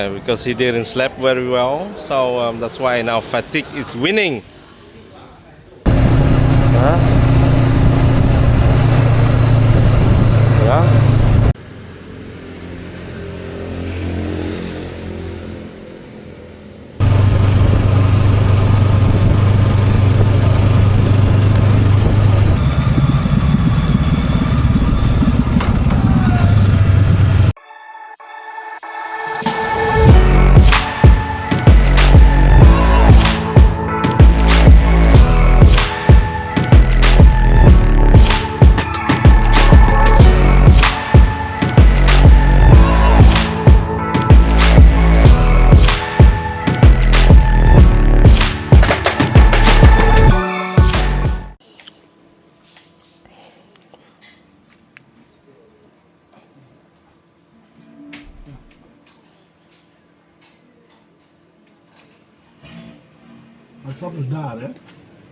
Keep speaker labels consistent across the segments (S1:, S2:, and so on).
S1: Yeah, because he didn't sleep very well, so that's why now fatigue is winning. Huh? Yeah.
S2: Maar ik zat dus daar, hè,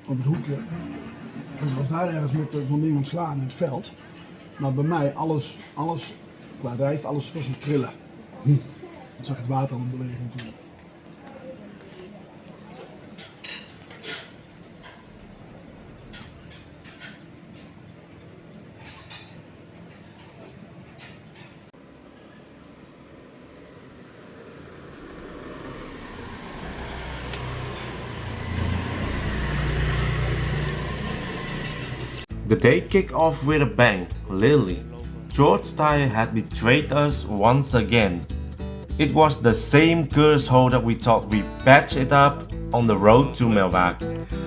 S2: op het hoekje. Ik was daar ergens met zo'n ding ontslaan in het veld. Maar bij mij, alles qua rijst, alles was aan het trillen. Ik zag het water aan het bewegen natuurlijk.
S1: The day kicked off with a bang, literally. George's tire had betrayed us once again. It was the same curse hole that we thought we patched it up on the road to Melbach.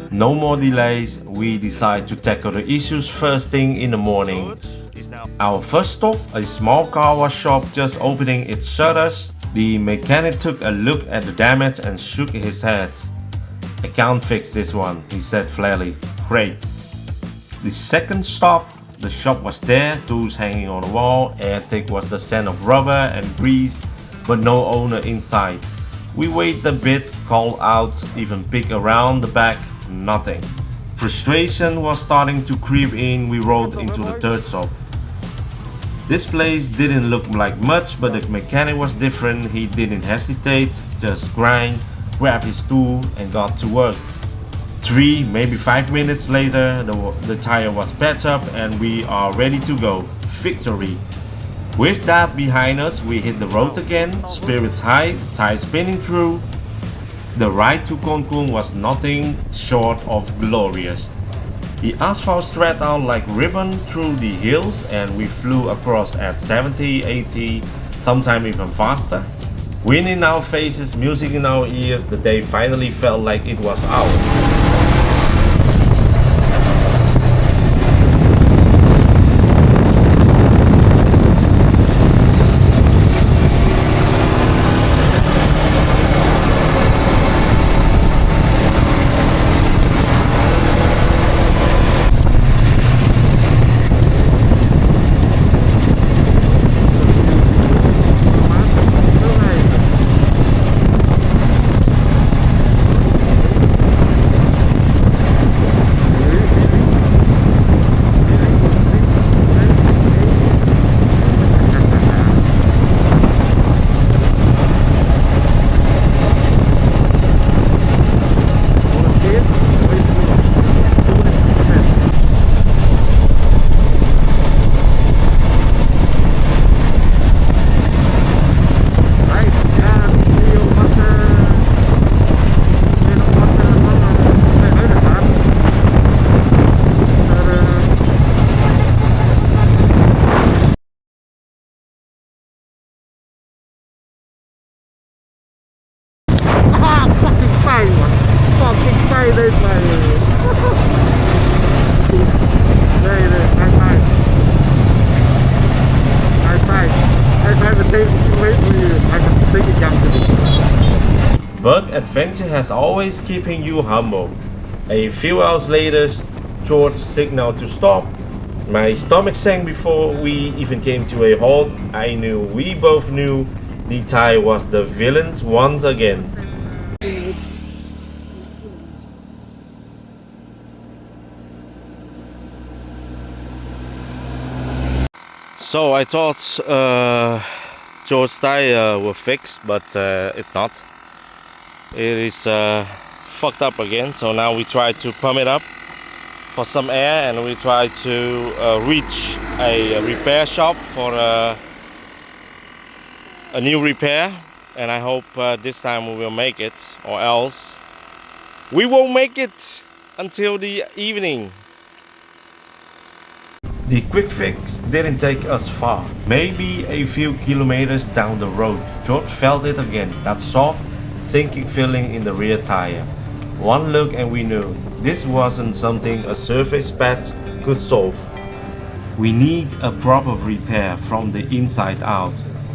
S1: No more delays, we decided to tackle the issues first thing in the morning. Our first stop, a small car wash shop just opening its shutters. The mechanic took a look at the damage and shook his head. "I can't fix this one," he said flatly. "Great." The second stop, the shop was there, tools hanging on the wall, airtick was the scent of rubber and grease, but no owner inside. We waited a bit, called out, even peeked around the back, nothing. Frustration was starting to creep in, we rolled into the third shop. This place didn't look like much, but the mechanic was different. He didn't hesitate, just grind, grabbed his tool and got to work. 3, maybe 5 minutes later, the tire was patched up and we are ready to go. Victory! With that behind us, we hit the road again, spirits high, tires spinning through. The ride to Con Cuong was nothing short of glorious. The asphalt stretched out like ribbon through the hills and we flew across at 70, 80, sometimes even faster. Wind in our faces, music in our ears, the day finally felt like it was ours. But adventure has always keeping you humble. A few hours later, George signaled to stop. My stomach sank before we even came to a halt. We both knew the Thai was the villains once again. So I thought George's tire were fixed, but it's not. It is fucked up again, so now we try to pump it up for some air, and we try to reach a repair shop for a new repair, and I hope this time we will make it, or else we won't make it until the evening. The quick fix didn't take us far. Maybe a few kilometers down the road, George felt it again, that soft, sinking feeling in the rear tire. One look and we knew this wasn't something a surface patch could solve. We need a proper repair from the inside out.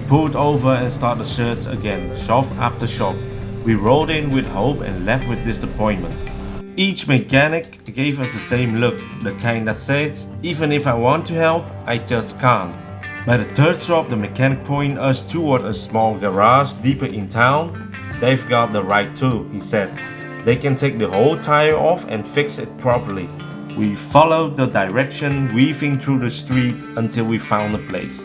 S1: Pulled over and started the search again, shop after shop. We rolled in with hope and left with disappointment. Each mechanic gave us the same look, the kind that says, even if I want to help, I just can't. By the third stop, the mechanic pointed us toward a small garage deeper in town. They've got the right tool, he said. They can take the whole tire off and fix it properly. We followed the direction, weaving through the street until we found the place.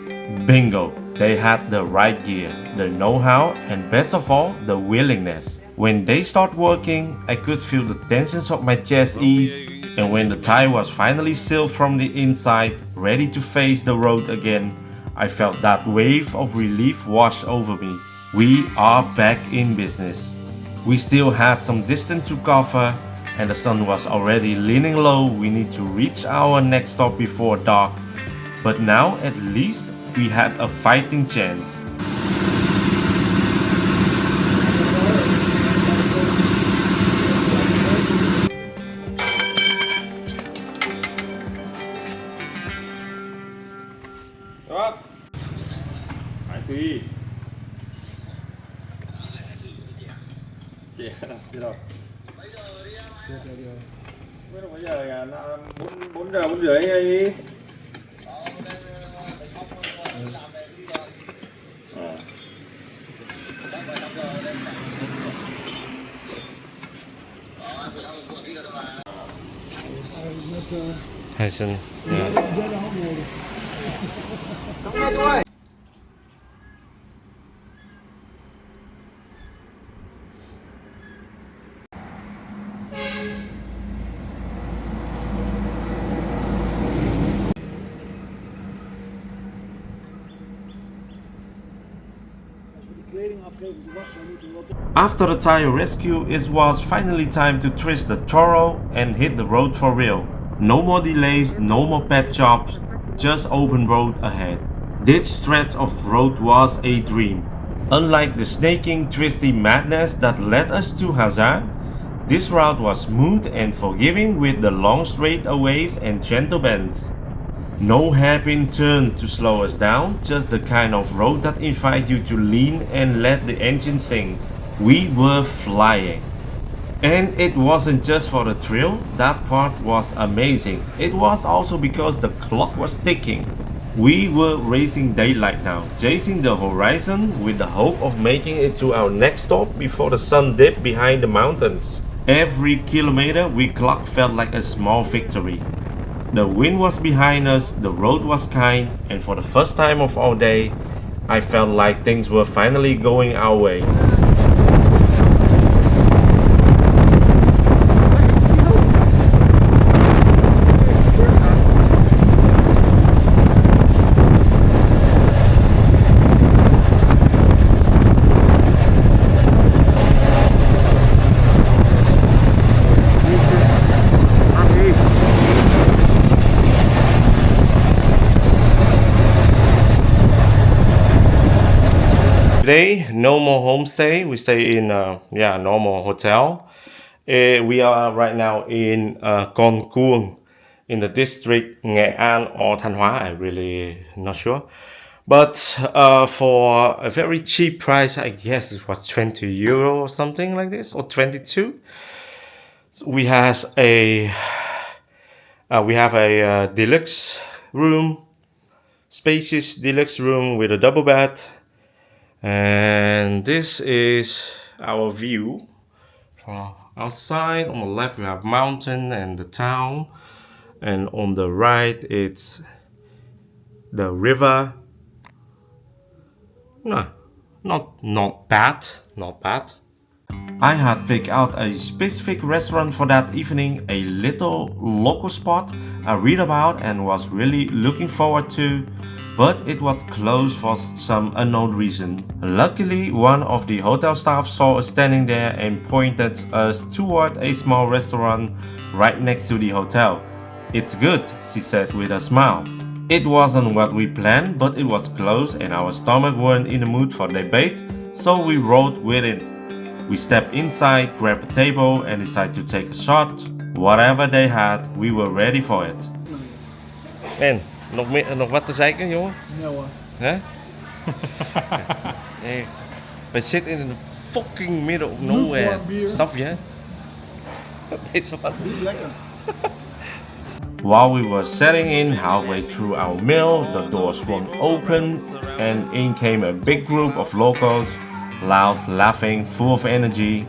S1: Bingo! They had the right gear, the know-how, and best of all, the willingness. When they started working, I could feel the tensions of my chest ease, and when the tire was finally sealed from the inside, ready to face the road again, I felt that wave of relief wash over me. We are back in business. We still had some distance to cover, and the sun was already leaning low. We need to reach our next stop before dark, but now at least we had a fighting chance.
S3: Đó. Hải Phi. Chị đâu? Biết đâu bây giờ là 4 giờ 4 rưỡi đi.
S1: Hij is een, ja.
S2: Derde hand nodig.
S1: After the tire rescue, it was finally time to twist the throttle and hit the road for real. No more delays, no more pet jobs, just open road ahead. This stretch of road was a dream. Unlike the snaking, twisty madness that led us to Hazard, this route was smooth and forgiving with the long straightaways and gentle bends. No hairpin turn to slow us down, just the kind of road that invites you to lean and let the engine sing. We were flying. And it wasn't just for the thrill, that part was amazing. It was also because the clock was ticking. We were racing daylight now, chasing the horizon with the hope of making it to our next stop before the sun dipped behind the mountains. Every kilometer we clocked felt like a small victory. The wind was behind us, the road was kind, and for the first time of our day, I felt like things were finally going our way. Today, no more homestay. We stay in normal hotel. We are right now in Con Cuong, in the district Nghệ An or Thanh Hóa. I'm really not sure. But for a very cheap price, I guess it was 20 euro or something like this, or 22. So we have a deluxe room, spacious deluxe room with a double bed. And this is our view from outside. On the left we have mountain and the town, and on the right it's the river. No, not bad, not bad. I had picked out a specific restaurant for that evening, a little local spot I read about and was really looking forward to, but it was closed for some unknown reason. Luckily, one of the hotel staff saw us standing there and pointed us toward a small restaurant right next to the hotel. "It's good," she said with a smile. It wasn't what we planned, but it was close and our stomach weren't in the mood for debate, so we rolled with it. We stepped inside, grabbed a table and decided to take a shot. Whatever they had, we were ready for it. En, nog wat te zeggen, jongen?
S2: Nee hoor.
S1: Hè? Echt. We zitten in de fucking middle of nowhere.
S2: Lukewarm bier.
S1: Snap je? Deze wat.
S2: Die is lekker.
S1: While we were setting in halfway through our meal, the door swung open and in came a big group of locals, loud, laughing, full of energy.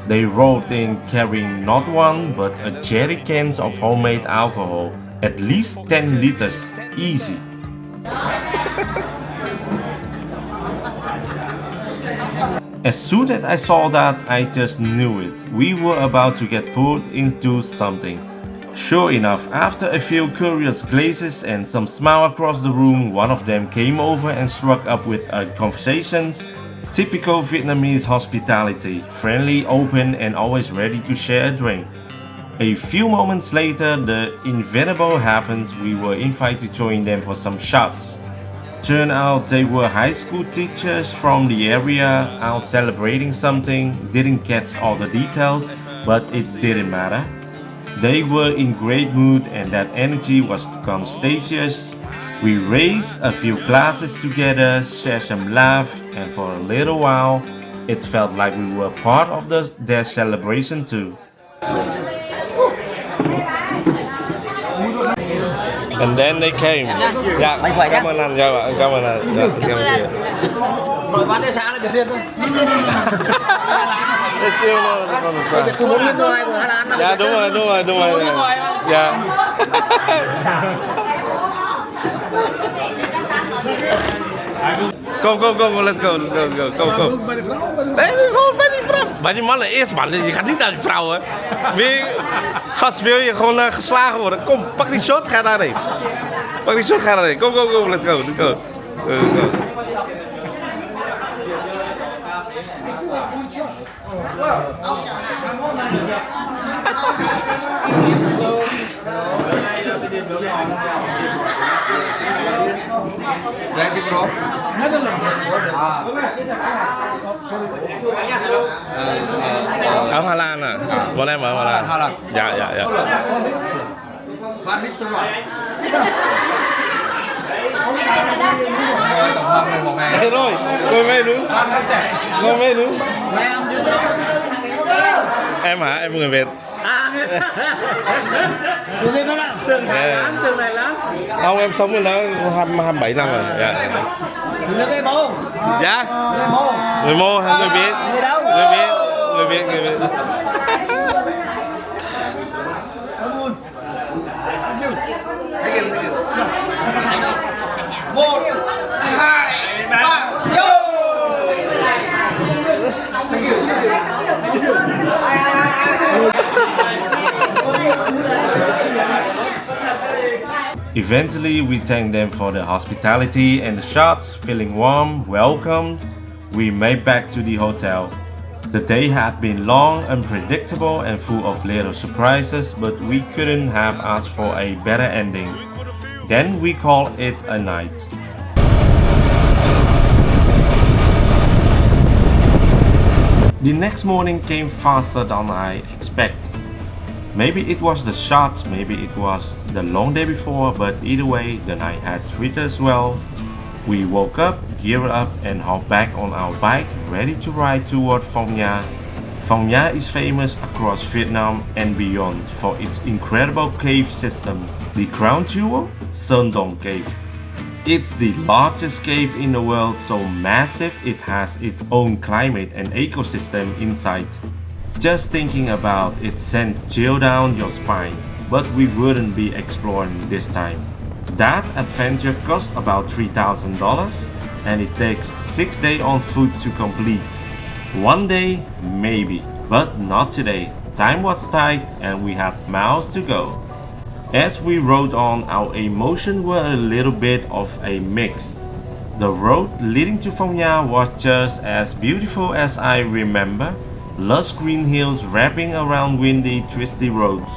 S1: They rolled in carrying not one but a jerry cans of homemade alcohol, at least 10 liters, easy. As soon as I saw that, I just knew it. We were about to get pulled into something. Sure enough, after a few curious glances and some smile across the room, one of them came over and struck up with conversations. Typical Vietnamese hospitality, friendly, open and always ready to share a drink. A few moments later, the inevitable happens. We were invited to join them for some shots. Turned out they were high school teachers from the area out celebrating something. Didn't catch all the details, but it didn't matter. They were in great mood and that energy was contagious. We raised a few glasses together, shared some laugh, and for a little while, it felt like we were part of their celebration too. And then they came. Dạ, cảm ơn anh, cảm ơn anh.
S4: Rồi bán đến sáng là Biệt Liên thôi. Biệt Thu 4 Liên thôi, của Hà Lan.
S1: Dạ đúng rồi. Dạ. Kom, let's go. Kom.
S2: Bij de vrouw?
S1: Nee, gewoon bij die vrouw. Bij die mannen eerst, man. Je gaat niet naar die vrouwen. Gast, wil je gewoon geslagen worden? Kom, pak die shot, ga daarheen. Kom, let's go. Go.
S4: Waar heb je erop?
S1: Ở Hà Lan à? Bọn em ở Hà Lan. Dạ.
S4: Bán ít cho rồi.
S1: Thế rồi, ngồi mê nữa. Em hả? Em người Việt.
S4: Tường Thái Lan.
S1: Không, em sống bên đó 27 năm rồi. Dạ.
S4: Người cây bố.
S1: Dạ.
S4: Người Mô
S1: hay người Việt?
S4: Người đâu?
S1: Người Việt.
S2: Cảm ơn.
S4: Thank you. 1, 2, 3, go! Thank you.
S1: Eventually, we thanked them for the hospitality and the shots. Feeling warm, welcomed, we made back to the hotel. The day had been long, unpredictable, and full of little surprises, but we couldn't have asked for a better ending. Then we called it a night. The next morning came faster than I expected. Maybe it was the shots, maybe it was the long day before, but either way, the night had treated us well. We woke up, geared up, and hopped back on our bike, ready to ride toward Phong Nha. Phong Nha is famous across Vietnam and beyond for its incredible cave systems. The crown jewel, Sơn Dòng Cave. It's the largest cave in the world, so massive it has its own climate and ecosystem inside. Just thinking about it sent chill down your spine, but we wouldn't be exploring this time. That adventure cost about $3,000. and it takes 6 days on foot to complete. One day, maybe, but not today. Time was tight and we had miles to go. As we rode on, our emotions were a little bit of a mix. The road leading to Phong Nha was just as beautiful as I remember. Lush green hills wrapping around windy, twisty roads.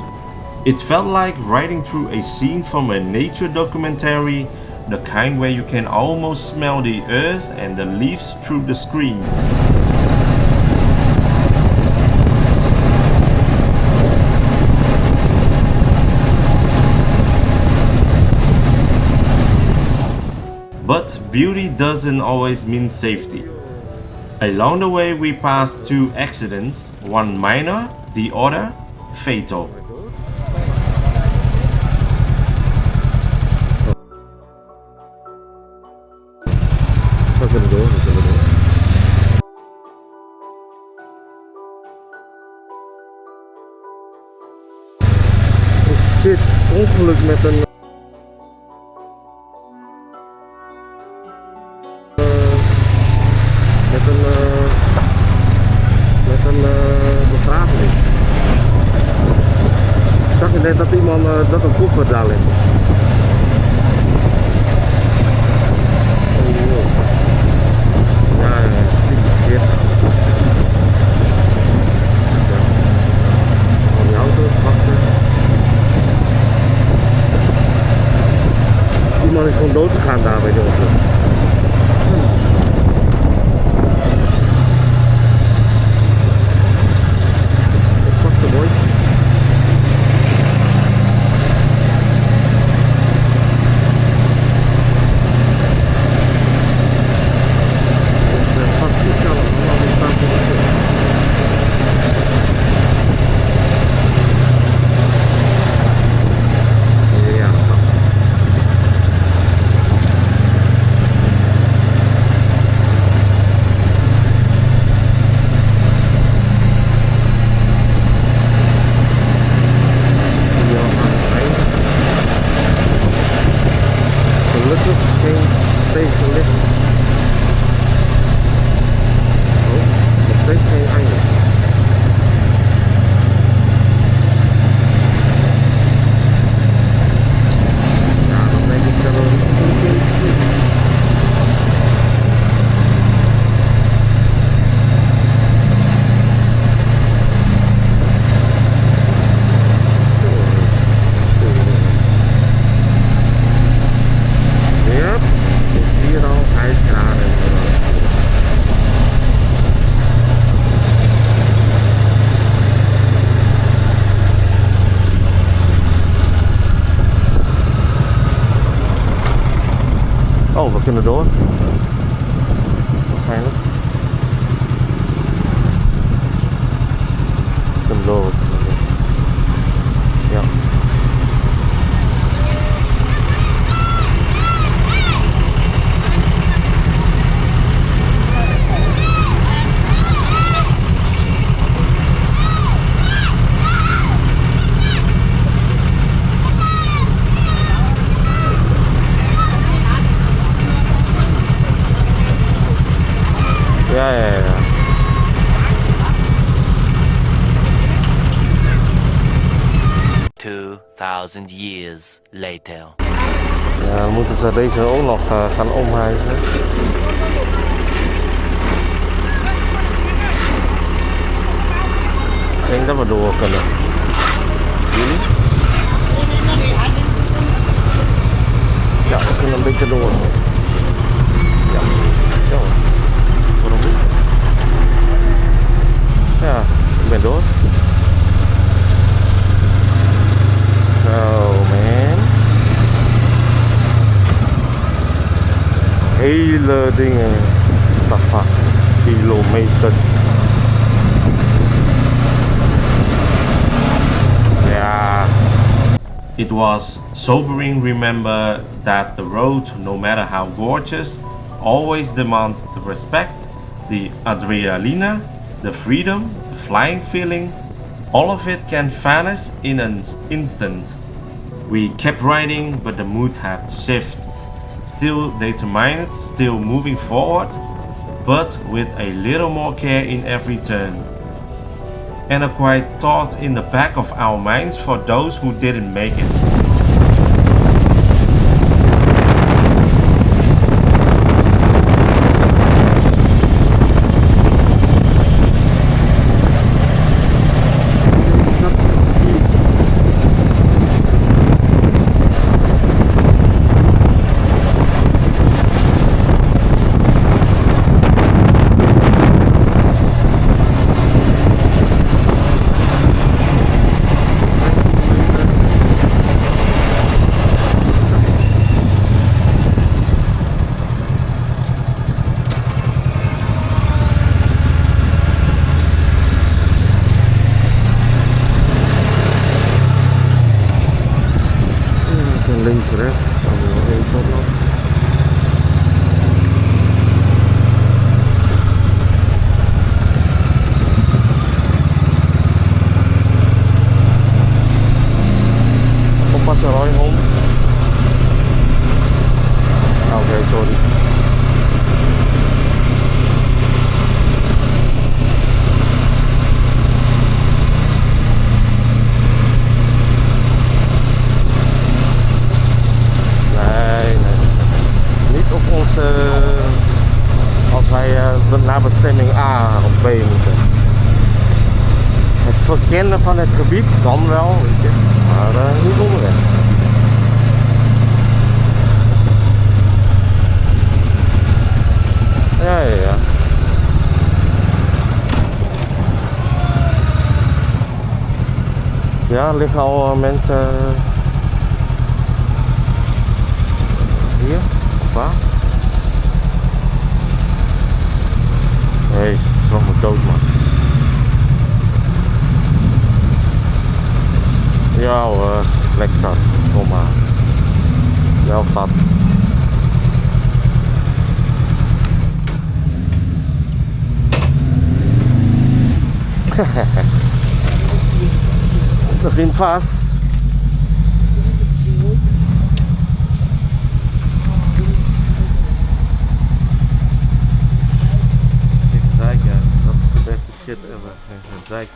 S1: It felt like riding through a scene from a nature documentary, the kind where you can almost smell the earth and the leaves through the screen. But beauty doesn't always mean safety. Along the way we passed 2 accidents, one minor, the other fatal.
S5: Dit ongeluk met een begrafenis. Zag je net dat iemand dat een koffer daar ligt? Ja, shit. Van die auto wachten. Iemand is gewoon dood gegaan daar bij de ongeluk. Mooi. Oh, we kunnen door. Waarschijnlijk. We kunnen door. Ja. Ja.
S6: 2000 years later.
S5: Ja, dan moeten ze deze ook nog gaan omhuizen. Ik denk dat we door kunnen. Jullie? Ja, we kunnen een beetje door. Ja, zo. Waarom niet? Ja, ik ben door. Oh man. Hele dingen. Tafa. Kilometer. Ja.
S1: It was sobering remember that the road, no matter how gorgeous, always demands the respect, the adrenaline, the freedom, the flying feeling. All of it can vanish in an instant. We kept riding, but the mood had shifted. still determined, still moving forward, but with a little more care in every turn. And a quiet thought in the back of our minds for those who didn't make it.
S5: Links rechts, dan nog één tot nog. Oppassen hond. Oké, sorry. Als wij naar bestemming A of B moeten. Het verkennen van het gebied kan wel, weet je, maar niet onderweg. Ja. Ja, er liggen al mensen hier, of waar? Nee, nog maar dood man. Ja hoor, lekker zat, kom maar. Wel vat. Het begint vast. Shit ever. Zeik.